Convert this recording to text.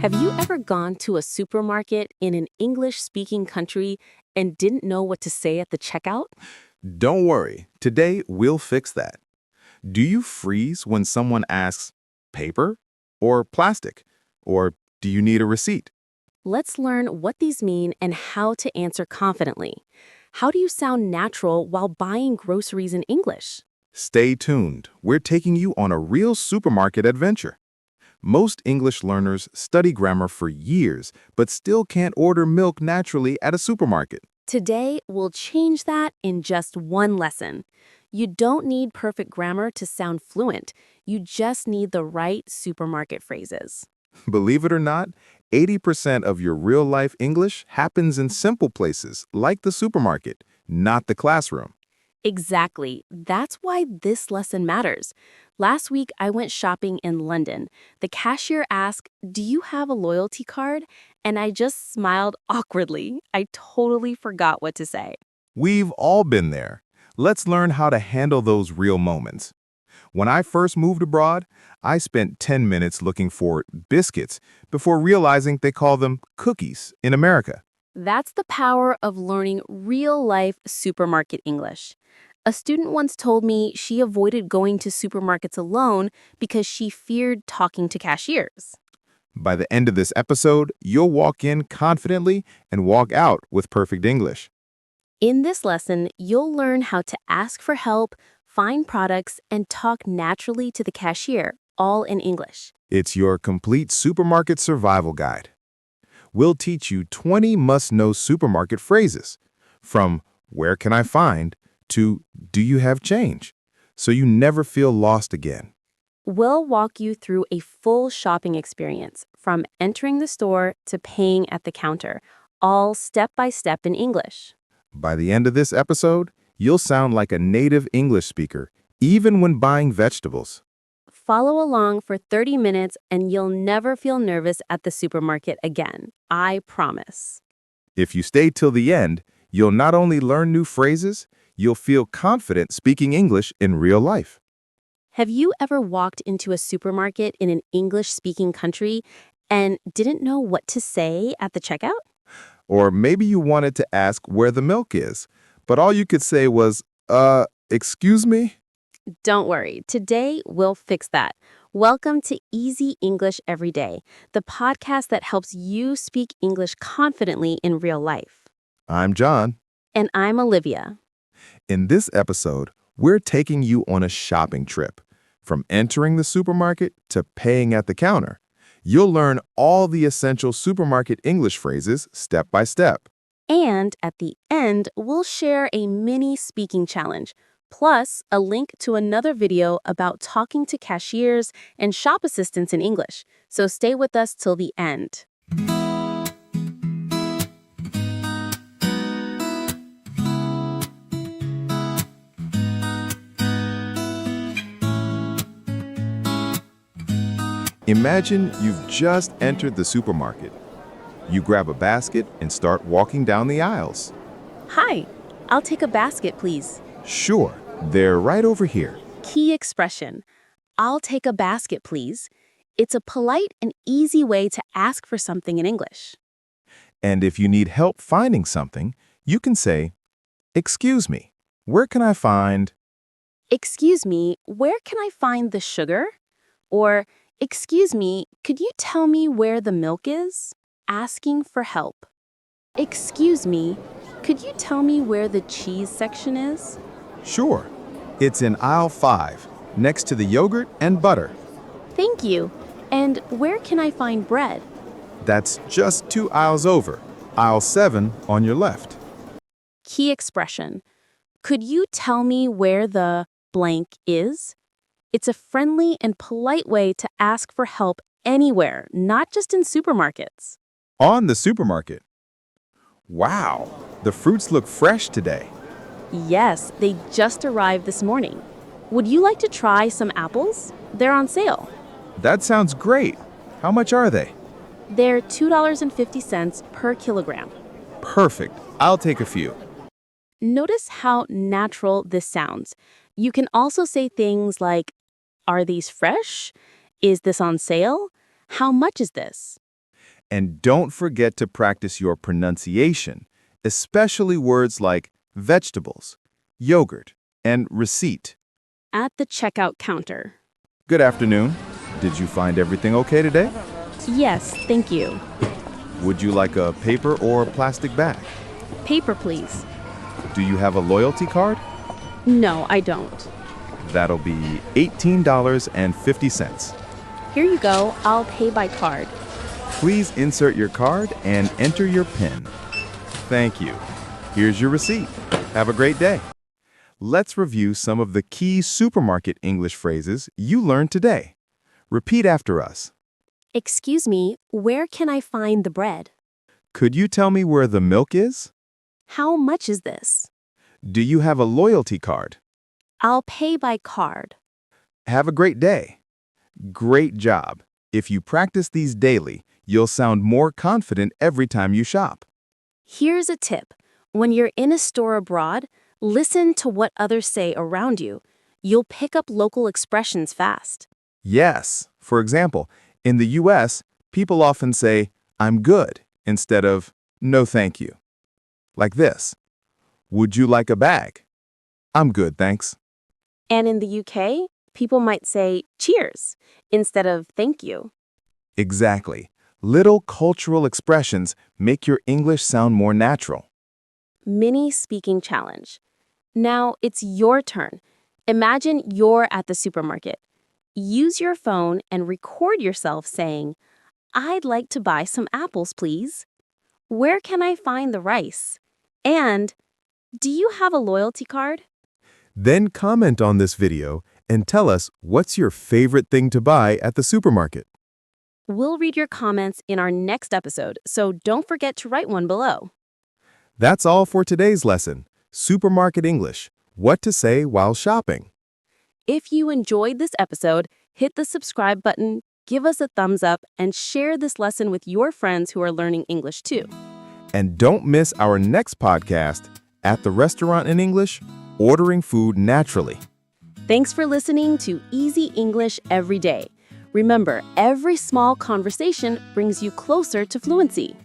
Have you ever gone to a supermarket in an English-speaking country and didn't know what to say at the checkout? Don't worry, today we'll fix that. Do you freeze when someone asks paper or plastic? Or do you need a receipt? Let's learn what these mean and how to answer confidently. How do you sound natural while buying groceries in English? Stay tuned. We're taking you on a real supermarket adventure. Most English learners study grammar for years, but still can't order milk naturally at a supermarket. Today, we'll change that in just one lesson. You don't need perfect grammar to sound fluent. You just need the right supermarket phrases. Believe it or not, 80% of your real-life English happens in simple places like the supermarket, not the classroom. Exactly. That's why this lesson matters. Last week, I went shopping in London. The cashier asked, "Do you have a loyalty card?" And I just smiled awkwardly. I totally forgot what to say. We've all been there. Let's learn how to handle those real moments. When I first moved abroad, I spent 10 minutes looking for biscuits before realizing they call them cookies in America. That's the power of learning real-life supermarket English. A student once told me she avoided going to supermarkets alone because she feared talking to cashiers. By the end of this episode, you'll walk in confidently and walk out with perfect English. In this lesson, you'll learn how to ask for help, find products, and talk naturally to the cashier, all in English. It's your complete supermarket survival guide. We'll teach you 20 must-know supermarket phrases, from "where can I find" to "do you have change?" so you never feel lost again. We'll walk you through a full shopping experience, from entering the store to paying at the counter, all step by step in English. By the end of this episode, you'll sound like a native English speaker, even when buying vegetables. Follow along for 30 minutes and you'll never feel nervous at the supermarket again. I promise. If you stay till the end, you'll not only learn new phrases, you'll feel confident speaking English in real life. Have you ever walked into a supermarket in an English-speaking country and didn't know what to say at the checkout? Or maybe you wanted to ask where the milk is, but all you could say was, excuse me? Don't worry, today we'll fix that. Welcome to Easy English Every Day, the podcast that helps you speak English confidently in real life. I'm John. And I'm Olivia. In this episode, we're taking you on a shopping trip. From entering the supermarket to paying at the counter, you'll learn all the essential supermarket English phrases step by step. And at the end, we'll share a mini speaking challenge, plus a link to another video about talking to cashiers and shop assistants in English. So stay with us till the end. Imagine you've just entered the supermarket. You grab a basket and start walking down the aisles. Hi, I'll take a basket, please. Sure, they're right over here. Key expression, "I'll take a basket, please." It's a polite and easy way to ask for something in English. And if you need help finding something, you can say, "Excuse me, where can I find?" "Excuse me, where can I find the sugar?" Or, "Excuse me, could you tell me where the milk is?" Asking for help. "Excuse me, could you tell me where the cheese section is?" Sure, it's in aisle 5, next to the yogurt and butter. "Thank you. And where can I find bread?" That's just 2 aisles over, aisle 7 on your left. Key expression, "Could you tell me where the blank is?" It's a friendly and polite way to ask for help anywhere, not just in supermarkets. On the supermarket. Wow, the fruits look fresh today. Yes, they just arrived this morning. Would you like to try some apples? They're on sale. That sounds great. How much are they? They're $2.50 per kilogram. Perfect. I'll take a few. Notice how natural this sounds. You can also say things like, "Are these fresh? Is this on sale? How much is this?" And don't forget to practice your pronunciation, especially words like vegetables, yogurt, and receipt. At the checkout counter. Good afternoon. Did you find everything okay today? Yes, thank you. Would you like a paper or plastic bag? Paper, please. Do you have a loyalty card? No, I don't. That'll be $18.50. Here you go. I'll pay by card. Please insert your card and enter your PIN. Thank you. Here's your receipt. Have a great day. Let's review some of the key supermarket English phrases you learned today. Repeat after us. Excuse me, where can I find the bread? Could you tell me where the milk is? How much is this? Do you have a loyalty card? I'll pay by card. Have a great day. Great job. If you practice these daily, you'll sound more confident every time you shop. Here's a tip. When you're in a store abroad, listen to what others say around you. You'll pick up local expressions fast. Yes. For example, in the US, people often say, "I'm good," instead of, "No, thank you." Like this. Would you like a bag? I'm good, thanks. And in the UK, people might say cheers instead of thank you. Exactly. Little cultural expressions make your English sound more natural. Mini speaking challenge. Now it's your turn. Imagine you're at the supermarket. Use your phone and record yourself saying, "I'd like to buy some apples, please. Where can I find the rice? And do you have a loyalty card?" Then comment on this video and tell us what's your favorite thing to buy at the supermarket. We'll read your comments in our next episode, so don't forget to write one below. That's all for today's lesson. Supermarket English. What to say while shopping. If you enjoyed this episode, hit the subscribe button, give us a thumbs up, and share this lesson with your friends who are learning English too. And don't miss our next podcast, At the Restaurant in English, Ordering Food Naturally. Thanks for listening to Easy English Every Day. Remember, every small conversation brings you closer to fluency.